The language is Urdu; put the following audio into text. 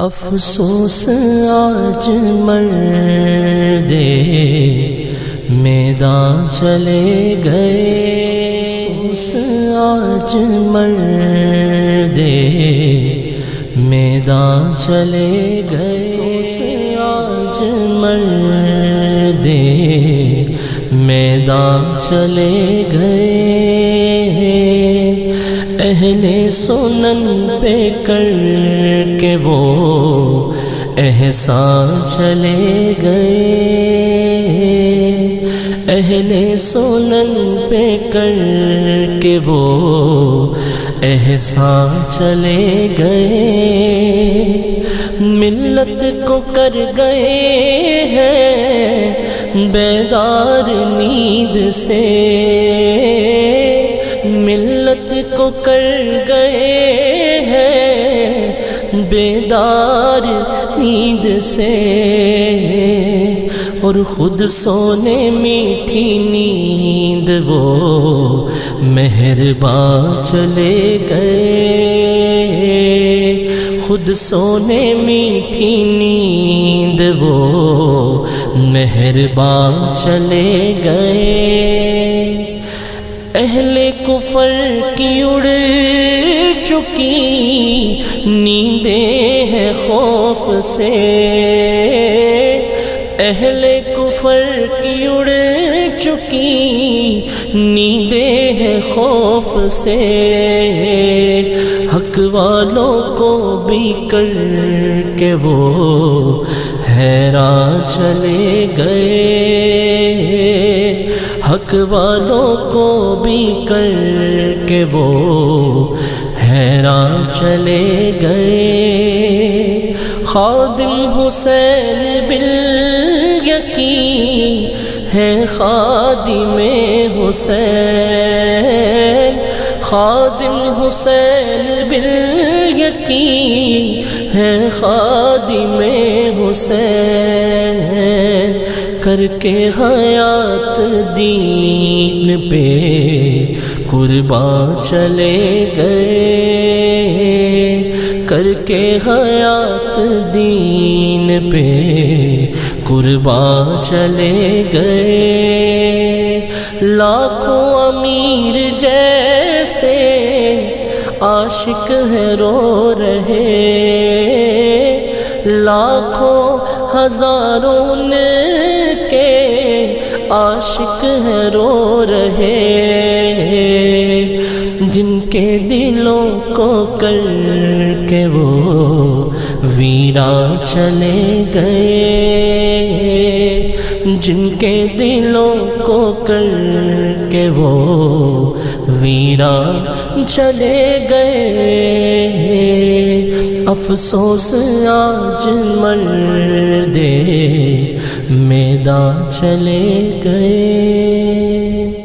افسوس آج مرد میدان چلے گئے، افسوس آج مرد میدان چلے گئے، افسوس آج مرد میدان چلے گئے، اہل سنن پہ کر کے وہ احسان چلے گئے، اہل سنن پہ کر کے وہ احسان چلے گئے، ملت کو کر گئے ہیں بیدار نیند سے، ملت کو کر گئے ہیں بیدار نیند سے، اور خود سونے میٹھی نیند وہ مہربان چلے گئے، خود سونے میٹھی نیند وہ مہربان چلے گئے، اہل کفر کی اڑ چکی نیندیں ہیں خوف سے، اہل کفر کی اڑ چکی نیندیں ہیں خوف سے، حق والوں کو بھی کر کے وہ حیران چلے گئے، حق والوں کو بھی کر کے وہ حیران چلے گئے، خادم حسین بالیقین ہے خادم حسین، خادم حسین بالیقین ہے خادم حسین، کر کے حیات دین پہ قربان چلے گئے، کر کے حیات دین پہ قربان چلے گئے، لاکھوں امیر جیسے عاشق ہیں رو رہے، لاکھوں ہزاروں کے عاشق ہیں رو رہے، جن کے دلوں کو کر کے وہ ویران چلے گئے، جن کے دلوں کو کر کے وہ ویران چلے گئے، افسوس آج مرد میدان چلے گئے۔